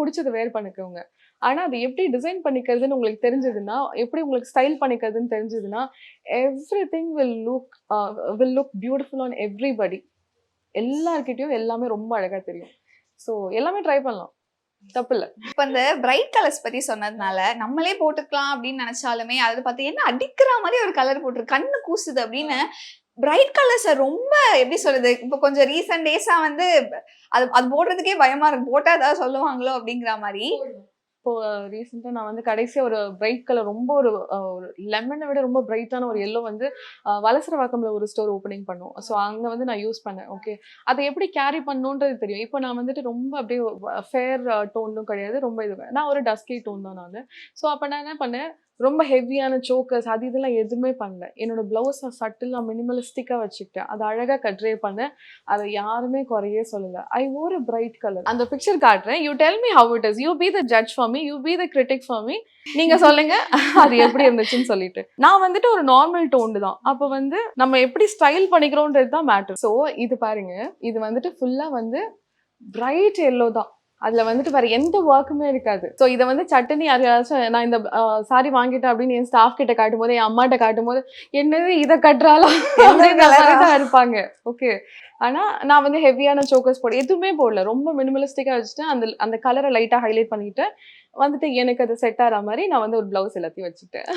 பிடிச்சத வேர் பண்ணிக்கோங்க. ஆனா அது எப்படி டிசைன் பண்ணிக்கிறதுன்னு உங்களுக்கு தெரிஞ்சதுன்னா, எப்படி உங்களுக்கு ஸ்டைல் பண்ணிக்கிறதுன்னு தெரிஞ்சதுன்னா, everything will look beautiful on everybody. எல்லார்கிட்டயும் எல்லாமே ரொம்ப அழகா தெரியும். ஸோ எல்லாமே ட்ரை பண்ணலாம். தப்பில்ல. இப்ப இந்த பிரைட் கலர்ஸ் பத்தி சொன்னதுனால, நம்மளே போட்டுக்கலாம் அப்படின்னு நெனச்சாலுமே, அது பாத்து என்ன அடிக்கிற மாரி ஒரு கலர் போட்டுருக்கு. கண்ணு கூசுது அப்படின்னு பிரைட் கலர்ஸ ரொம்ப எப்படி சொல்றது? இப்ப கொஞ்சம் ரீசென்ட் டேஸா வந்து அது அது போடுறதுக்கே பயமா இருக்கு. போட்டா ஏதாவது சொல்லுவாங்களோ அப்படிங்கிற மாரி. இப்போ ரீசெண்டா நான் வந்து கடைசியா ஒரு பிரைட் கலர் ரொம்ப ஒரு லெமனை விட ரொம்ப பிரைட்டான ஒரு எல்லோ வந்து வலசரவாக்கம்ல ஒரு ஸ்டோர் ஓப்பனிங் பண்ணோம். ஸோ அங்க வந்து நான் யூஸ் பண்ணேன். ஓகே. அதை எப்படி கேரி பண்ணணுன்றது தெரியும். இப்போ நான் வந்துட்டு ரொம்ப அப்படியே ஃபேர் டோனும் கிடையாது. ரொம்ப நான் ஒரு டஸ்கி டோன் தான் நான். ஸோ அப்போ நான் என்ன பண்ணேன், ரொம்ப ஹெவியான சோக்கர்ஸ் அது இதெல்லாம் எதுவுமே பண்ணல. என்னோட பிளவுஸை சட்டில் நான் மினிமலிஸ்டிக்கா வச்சுக்கிட்டேன். அதை அழகா கட்ரே பண்ணேன். அதை யாருமே குறையே சொல்லல. ஐ ஓர் a bright color. அந்த பிக்சர் காட்டுறேன். You tell me how it is. You be the judge for me. You be the critic for me. நீங்க சொல்லுங்க அது எப்படி இருந்துச்சுன்னு சொல்லிட்டு. நான் வந்துட்டு ஒரு நார்மல் டோன் தான். அப்ப வந்து நம்ம எப்படி ஸ்டைல் பண்ணிக்கிறோம்ன்றது தான் மேட்டர். ஸோ இது பாருங்க, இது வந்துட்டு ஃபுல்லா வந்து பிரைட் எல்லோ தான். அதுல வந்துட்டு வேற எந்த ஒர்க்குமே இருக்காது. ஸோ இதை வந்து சட்டனி யாரையாச்சும் நான் இந்த சாரி வாங்கிட்டேன் அப்படின்னு என் ஸ்டாஃப் கிட்ட காட்டும் போது, என் அம்மாட்ட காட்டும் போது, என்னது இதை கட்டுறாளா அப்படிங்கிற மாதிரி தான் இருப்பாங்க. ஓகே. ஆனா நான் வந்து ஹெவியான சோக்கர்ஸ் போட எதுவுமே போடல. ரொம்ப மினிமலிஸ்டிக்கா வச்சுட்டு அந்த கலரை லைட்டா ஹைலைட் பண்ணிட்டு வந்துட்டு எனக்கு அது செட் ஆகிற மாதிரி நான் வந்து ஒரு பிளவுஸ் எல்லாத்தையும் வச்சுட்டேன்.